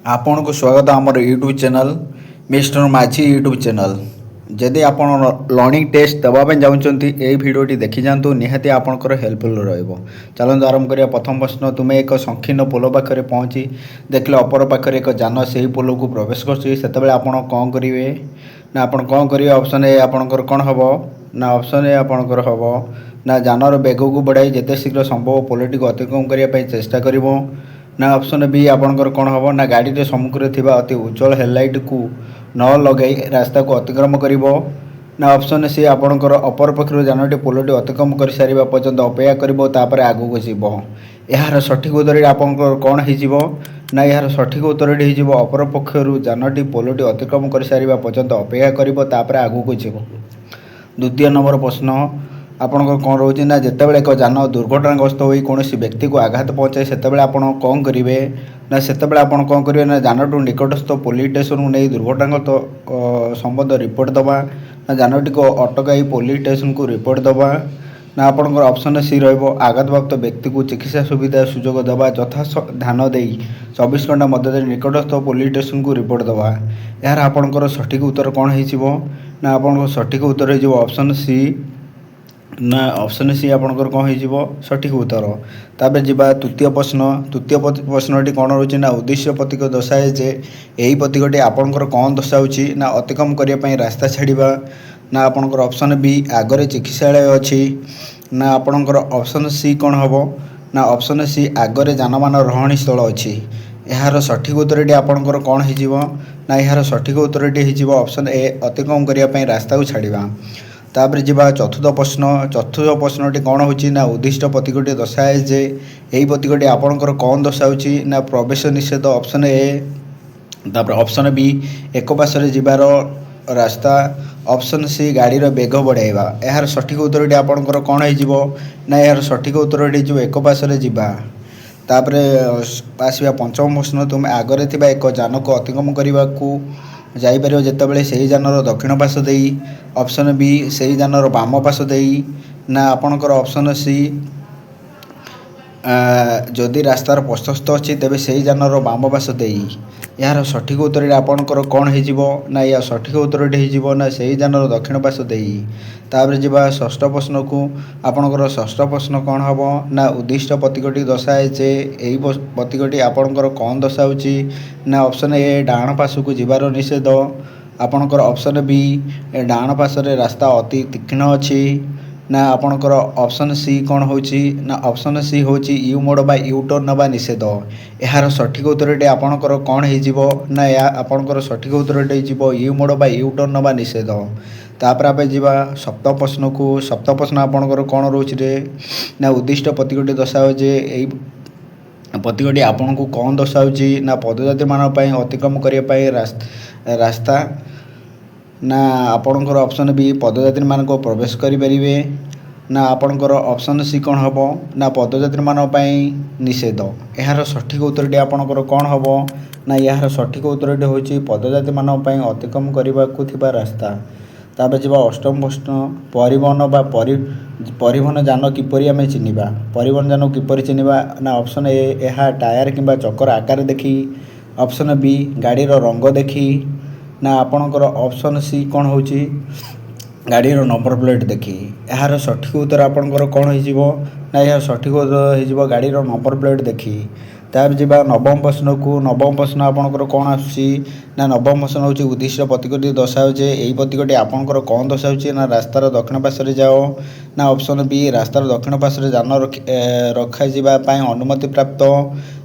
आपण को स्वागत आमर यूट्यूब चैनल मिस्टर माझी यूट्यूब चैनल। जदि आप लर्निंग टेस्ट देवाई चाहते यही भिडियोटी देखी जातु निहाती आपंकर हेल्पफुल रहिबो। चलते आरंभ करिया। प्रथम प्रश्न, तुम्हें एक संकीर्ण पोल पाखे पहुँची देखले अपर पाखे एक जान से पोल को प्रवेश कर आपण कौन करेंगे ना आपण कौन करेंगे। ऑप्शन ए आपणकर कौन हम ना ऑप्शन ए आपणकर हम ना जानर बेग को बढ़ाई जिते शीघ्र संभव पोलटी को अतिक्रम करने चेष्टा करिवो ना ऑप्शन बी आपणकर कौन हम ना गाड़ी रे सम्मुखें थिबा अति उज्जवल हेडलाइट को न लगाई रास्ता को अतिक्रम करिवो ना ऑप्शन सी आपणकर अपर पक्षर जानटी पोलटी अतिक्रम कर सारा पर्यंत अपेक्षा करिवो तापर आगू जीव। यार सठिक उत्तर आपणकर कौन हो ना यार सठिक उत्तर हो अपर पक्षर जानटी पोलटी अतिक्रम कर सारा पर्यंत अपेक्षा करिवो तापर आगू जीव। द्वितीय नंबर प्रश्न आपणकर कौन रोचे ना जितेबाला एक जान दुर्घटनाग्रस्त हो कौन व्यक्ति को आघात पहुँचाए से कौन करेंगे ना से कौन करेंगे ना जानटू निकटस्थ पुलिस स्टेशन को नहीं दुर्घटनागत संबंध रिपोर्ट दबा ना जानटी को अटकाई पुलिस स्टेशन को रिपोर्ट दबा ना आपणकर ऑप्शन सी आघातप्राप्त व्यक्ति को चिकित्सा सुविधा सुजोग दबा यथा ध्यान दे 24 घंटा मध्य निकटस्थ पुलिस स्टेशन को रिपोर्ट दबा। यार आपणकर सठिक उत्तर कौन हो ना आपणकर सठिक उत्तर हो ऑप्शन सी ना ऑप्शन सी आपणकर कौन हो सठिक उत्तर। तापर जीवा तृतीय प्रश्न। तृतीय प्रश्नटी कौन रोचे ना उद्देश्य प्रतीक दर्शाए जे यही प्रतीकटी आपणकर कौन दर्शाऊँगी ना अतिक्रम करने रास्ता छाड़ा ना आपणकर ऑप्शन बी आगरे चिकित्सालय अच्छी ना आपणकर ऑप्शन सी कौन हम ना ऑप्शन सी आगरे जानमान रहणी स्थल अच्छी। यार सठिक उत्तरटी आपणकर कौन हो ना यार सठिक उत्तरटी हो ऑप्शन ए अतिक्रम करने रास्ता को छाड़ा। तापर जीवा चतुर्थ प्रश्न। चतुर्थ प्रश्नटी कौन होची ना उद्दिष्ट प्रतीकटी दर्शाए जे यही प्रतीकटी आपणकर कौन दर्शाऊँगी ना प्रवेश निषेध ऑप्शन ए। तापर ऑप्शन बी एक पार्श्व जीवार रास्ता ऑप्शन सी गाड़ी बेग बढ़ाइबा। यार सठिक उत्तरटी आपणकर कौन हो ना यार सठिक उत्तरटी जो एक पार्श्व जीवा। तापर आसवा पंचम प्रश्न। तुम आगरे थिबा एक जान को अतिक्रम करने को जापर जितेबाला से जानर दक्षिण पार्श्व दे ऑप्शन बी से जानर बाम पार्श्व दे ना आपणकर ऑप्शन सी जदि रास्तार प्रशस्त अच्छी तेज से जानर बाम पार्श्व दे। यार सठिक उत्तर आपणकर कौन हो ना या सठिक उत्तर हो ना से जानर दक्षिण पार्श्व दे। तापर जीवा षष्ठ प्रश्न को। आपणकर षष्ठ प्रश्न कौन हम ना उद्दिष्ट प्रतीकटी दर्शाए जे यही प्रतीकटी आपणकर कौन दर्शाऊँगी ना ऑप्शन ए डाण पार्श्व को जीवार निषेध। आपणकर ऑप्शन बी डाण पार्श्व रास्ता अति तीक्ष्ण अच्छी ना आपणकर ऑप्शन सी कौन होची ना ऑप्शन सी होची यू मोड बा यू टर्न नवा निषेध। यार सठिक उत्तरटी आपणकर कौन हो ना या आपणकर सठिक उत्तरटी हो यू मोड बा यू टर्न नवा निषेध। तापर आप जीवा सप्तम प्रश्न को। सप्तम प्रश्न आपणकर कौन रोचे रे ना उद्दिष्ट प्रतीकटी दर्शाओ जे यही प्रतीकटी आपण को कौन दर्शाऊँगी ना पदयात्री मान अतिक्रम करने रास्ता ना आपणकर ऑप्शन बी पदयात्री मान को प्रवेश करें ना आपणकर ऑप्शन सी कौन हम ना पदयात्री मान निषेध। यार सठिक उत्तरटी आपणकर कौन हम ना यार सठिक उत्तरटी हूँ पदयात्री मान अतिक्रम करने को रास्ता। तापर जी अष्टम प्रश्न। परिवहन बा परिवहन जान किपरि आमे चिन्हिबा। परिवहन जान किपरि चिन्हिबा ना ऑप्शन ए यह टायर किंबा चक्कर आकार देखी ऑप्शन बी गाड़ी रंग देखी ना आपणकर ऑप्शन सी कौन होची गाड़ी नंबर प्लेट देखी। यार सठिक उत्तर आपणकर कौन हो ना यह सठिक उत्तर हो गाड़ी नंबर प्लेट देखी। तार जीवा नवम प्रश्न को। नवम प्रश्न आपणकर कौन आसी ना नवम प्रश्न हूँ उद्दिष्ट प्रतीकटी दर्शाओ जे यही प्रतीकटी आपणकर कौन दर्शाऊँगी ना रास्तार दक्षिण पार्श्व जाओ ना ऑप्शन बी रास्तार दक्षिण पार्श्व जान रखाई अनुमति प्राप्त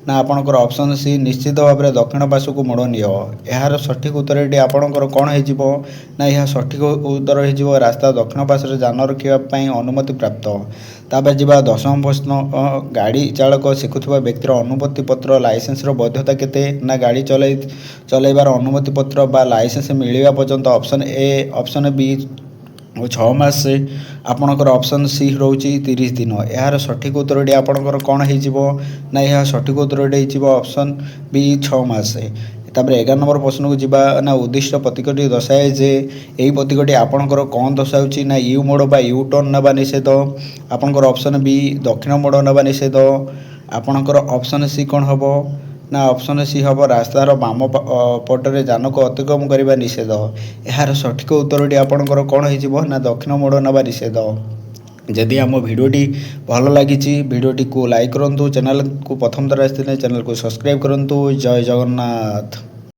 ना आपणकर ऑप्शन सी निश्चित भाव में दक्षिण पार्श्व को मोड़ नियो। यार सठिक उत्तरटी आपणकर कौन हो ना यह सठिक उत्तर हो रास्ता दक्षिण पार्श्व जान रखापी अनुमति प्राप्त। तापर जीवा दशम प्रश्न। गाड़ी चालक शिखुवा व्यक्तिर अनुमति पत्र लाइसेंस वैधता केते ना गाड़ी चलैबार अनुमति पत्र बा लाइसेंस मिलवा पर्यंत ऑप्शन ए ऑप्शन बी 6 मास आपणकर ऑप्शन सी रोची 30 दिन। यार सठिक उत्तरटी आपणकर कौन हो ना यह सठिक उत्तरटी हो ऑप्शन बी 6 मास। तापर 11 नंबर प्रश्न को जीवा ना उद्दिष्ट प्रतीकटी दर्शाए जे यही प्रतीकटी आपणकर कौन दर्शाऊँगी ना यू मोड़ बा यू टर्न नवा निषेध। आपणकर ऑप्शन बी दक्षिण मोड़ नवा निषेध। आपणकर ऑप्शन सी कौन हम ନା ଅପସନ୍ ସି ହେବ ରାସ୍ତାର ବାମ ପଟରେ ଯାନକୁ ଅତିକ୍ରମ କରିବା ନିଷେଧ। ଏହାର ସଠିକ୍ ଉତ୍ତରଟି ଆପଣଙ୍କର କ'ଣ ହେଇଯିବ ନା ଦକ୍ଷିଣ ମୋଡ଼ ନେବା ନିଷେଧ। ଯଦି ଆମ ଭିଡ଼ିଓଟି ଭଲ ଲାଗିଛି ଭିଡ଼ିଓଟିକୁ ଲାଇକ୍ କରନ୍ତୁ, ଚ୍ୟାନେଲକୁ ପ୍ରଥମ ଥର ଆସିଥିଲେ ଚ୍ୟାନେଲକୁ ସବସ୍କ୍ରାଇବ୍ କରନ୍ତୁ। ଜୟ ଜଗନ୍ନାଥ।